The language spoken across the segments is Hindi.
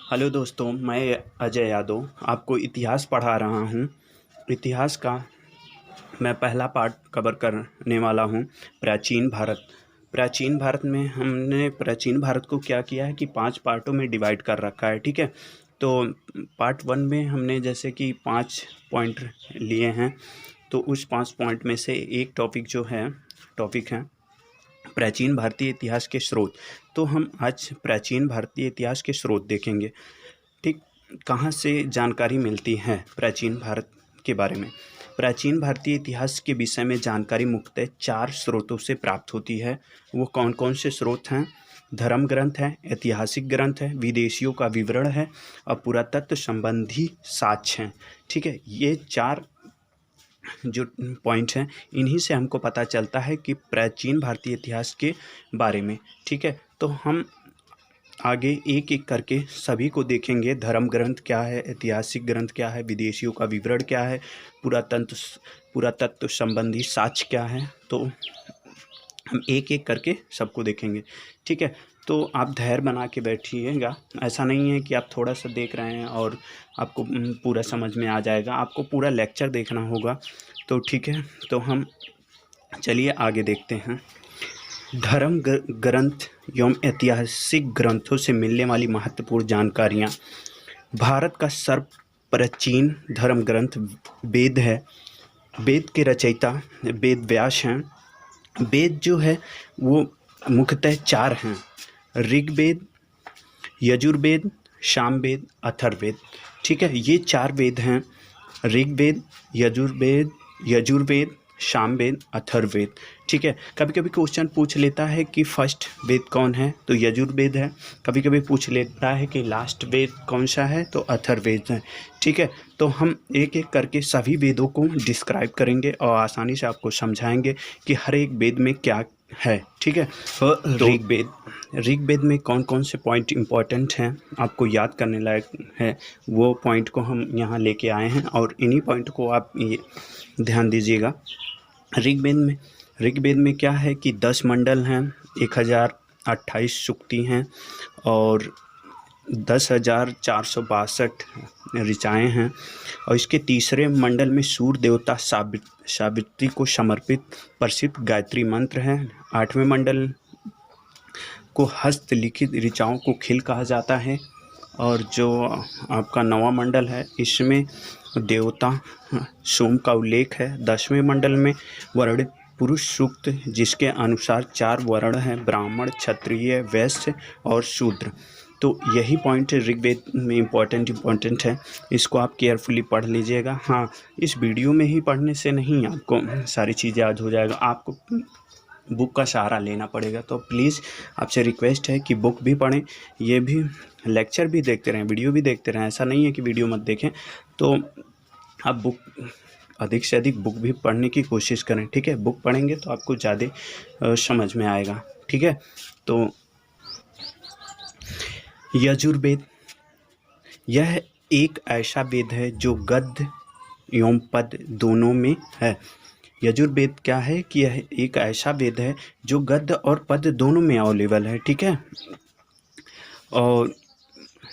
हेलो दोस्तों, मैं अजय यादव आपको इतिहास पढ़ा रहा हूँ। इतिहास का मैं पहला पार्ट कवर करने वाला हूँ, प्राचीन भारत। प्राचीन भारत में हमने प्राचीन भारत को क्या किया है कि 5 पार्टों में डिवाइड कर रखा है, ठीक है। तो पार्ट 1 में हमने जैसे कि 5 पॉइंट लिए हैं, तो उस 5 पॉइंट में से एक टॉपिक है प्राचीन भारतीय इतिहास के स्रोत। तो हम आज प्राचीन भारतीय इतिहास के स्रोत देखेंगे, ठीक। कहाँ से जानकारी मिलती है प्राचीन भारत के बारे में। प्राचीन भारतीय इतिहास के विषय में जानकारी मुख्यतः 4 स्रोतों से प्राप्त होती है। वो कौन कौन से स्रोत हैं? धर्म ग्रंथ है, ऐतिहासिक ग्रंथ है, विदेशियों का विवरण है और पुरातत्व संबंधी साक्ष्य हैं, ठीक है। ये 4 जो पॉइंट हैं, इन्हीं से हमको पता चलता है कि प्राचीन भारतीय इतिहास के बारे में, ठीक है। तो हम आगे एक एक करके सभी को देखेंगे। धर्म ग्रंथ क्या है, ऐतिहासिक ग्रंथ क्या है, विदेशियों का विवरण क्या है, पुरातत्व संबंधी साक्ष्य क्या है, तो हम एक एक करके सबको देखेंगे, ठीक है। तो आप धैर्य बना के बैठिएगा। ऐसा नहीं है कि आप थोड़ा सा देख रहे हैं और आपको पूरा समझ में आ जाएगा, आपको पूरा लेक्चर देखना होगा। तो ठीक है, तो हम चलिए आगे देखते हैं। धर्म ग्रंथ एवं ऐतिहासिक ग्रंथों से मिलने वाली महत्वपूर्ण जानकारियाँ। भारत का सर्वप्राचीन धर्म ग्रंथ वेद है। वेद के रचयिता वेद व्यास हैं। वेद जो है वो मुख्यतः 4 हैं: ऋग्वेद, यजुर्वेद, सामवेद, अथर्ववेद, ठीक है। ये 4 वेद हैं: ऋग्वेद, यजुर्वेद, सामवेद, अथर्ववेद, ठीक है। कभी कभी क्वेश्चन पूछ लेता है कि फर्स्ट वेद कौन है, तो यजुर्वेद है। कभी कभी पूछ लेता है कि लास्ट वेद कौन सा है, तो अथर्ववेद है, ठीक है। तो हम एक एक करके सभी वेदों को डिस्क्राइब करेंगे और आसानी से आपको समझाएंगे कि हर एक वेद में क्या है, ठीक है। तो ऋग्वेद में कौन कौन से पॉइंट इम्पोर्टेंट हैं, आपको याद करने लायक है, वो पॉइंट को हम यहाँ लेके आए हैं और इन्हीं पॉइंट को आप ये ध्यान दीजिएगा। ऋग्वेद में क्या है कि 10 मंडल हैं, 1028 सूक्ति हैं और 10,462 ऋचाएँ हैं। और इसके तीसरे मंडल में सूर्य देवता सावित्री को समर्पित प्रसिद्ध गायत्री मंत्र है। 8वें मंडल को हस्तलिखित ऋचाओं को खिल कहा जाता है। और जो आपका 9वां मंडल है, इसमें देवता सोम का उल्लेख है। 10वें मंडल में वर्णित पुरुष सूक्त, जिसके अनुसार 4 वर्ण हैं: ब्राह्मण, क्षत्रिय, वैश्य और शूद्र। तो यही पॉइंट ऋग्वेद में इम्पोर्टेंट है। इसको आप केयरफुली पढ़ लीजिएगा। हाँ, इस वीडियो में ही पढ़ने से नहीं आपको सारी चीज़ें याद हो जाएगा, आपको बुक का सहारा लेना पड़ेगा। तो प्लीज़ आपसे रिक्वेस्ट है कि बुक भी पढ़ें, ये भी लेक्चर भी देखते रहें, वीडियो भी देखते रहें। ऐसा नहीं है कि वीडियो मत देखें। तो आप बुक अधिक से अधिक बुक भी पढ़ने की कोशिश करें, ठीक है। बुक पढ़ेंगे तो आपको ज़्यादा समझ में आएगा, ठीक है। तो यजुर्वेद, यह एक ऐसा वेद है जो गद्य एवं पद दोनों में है। यजुर्वेद क्या है कि यह एक ऐसा वेद है जो गद्य और पद दोनों में अवेलेबल है, ठीक है। और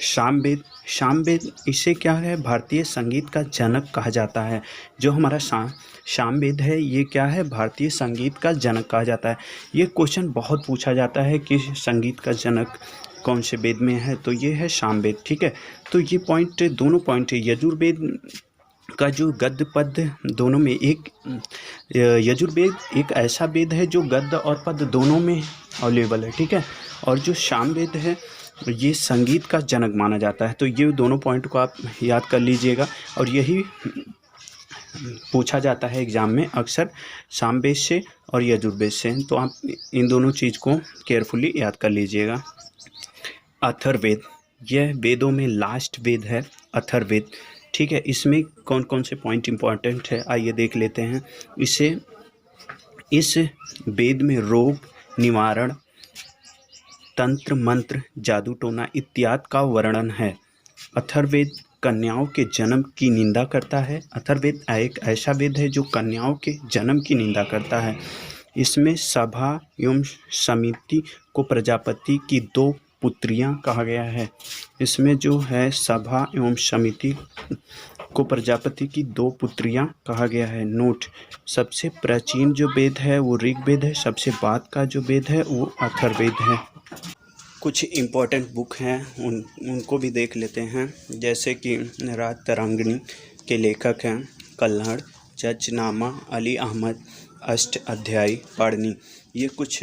सामवेद इसे क्या है, भारतीय संगीत का जनक कहा जाता है। जो हमारा सामवेद है, ये क्या है, भारतीय संगीत का जनक कहा जाता है। ये क्वेश्चन बहुत पूछा जाता है कि संगीत का जनक कौन से वेद में है, तो ये है सामवेद, ठीक है। तो ये पॉइंट, दोनों पॉइंट है। यजुर्वेद का जो गद्य पद दोनों में यजुर्वेद एक ऐसा वेद है जो गद्य और पद दोनों में अवेलेबल है, ठीक है। और जो सामवेद है, ये संगीत का जनक माना जाता है। तो ये दोनों पॉइंट को आप याद कर लीजिएगा। और यही पूछा जाता है एग्ज़ाम में अक्सर, सामवेद से और यजुर्वेद से। तो आप इन दोनों चीज़ को केयरफुली याद कर लीजिएगा। अथर्ववेद, यह वेदों में लास्ट वेद है, अथर्ववेद, ठीक है। इसमें कौन कौन से पॉइंट इम्पोर्टेंट है, आइए देख लेते हैं। इस वेद में रोग निवारण, तंत्र मंत्र, जादू टोना इत्यादि का वर्णन है। अथर्ववेद कन्याओं के जन्म की निंदा करता है। अथर्ववेद एक ऐसा वेद है जो कन्याओं के जन्म की निंदा करता है। इसमें सभा एवं समिति को प्रजापति की 2 पुत्रियां कहा गया है। इसमें जो है सभा एवं समिति को प्रजापति की 2 पुत्रियां कहा गया है। नोट, सबसे प्राचीन जो वेद है वो ऋग्वेद है, सबसे बाद का जो वेद है वो अथर्ववेद है। कुछ इम्पोर्टेंट बुक हैं उनको भी देख लेते हैं, जैसे कि राजतरंगिणी के लेखक हैं कल्हड़, जजनामा अली अहमद, अष्टाध्यायी पढ़नी। ये कुछ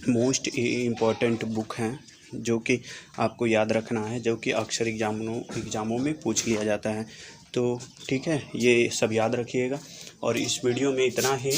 मोस्ट इम्पॉर्टेंट बुक हैं जो कि आपको याद रखना है, जो कि अक्सर एग्ज़ामों में पूछ लिया जाता है। तो ठीक है, ये सब याद रखिएगा और इस वीडियो में इतना ही।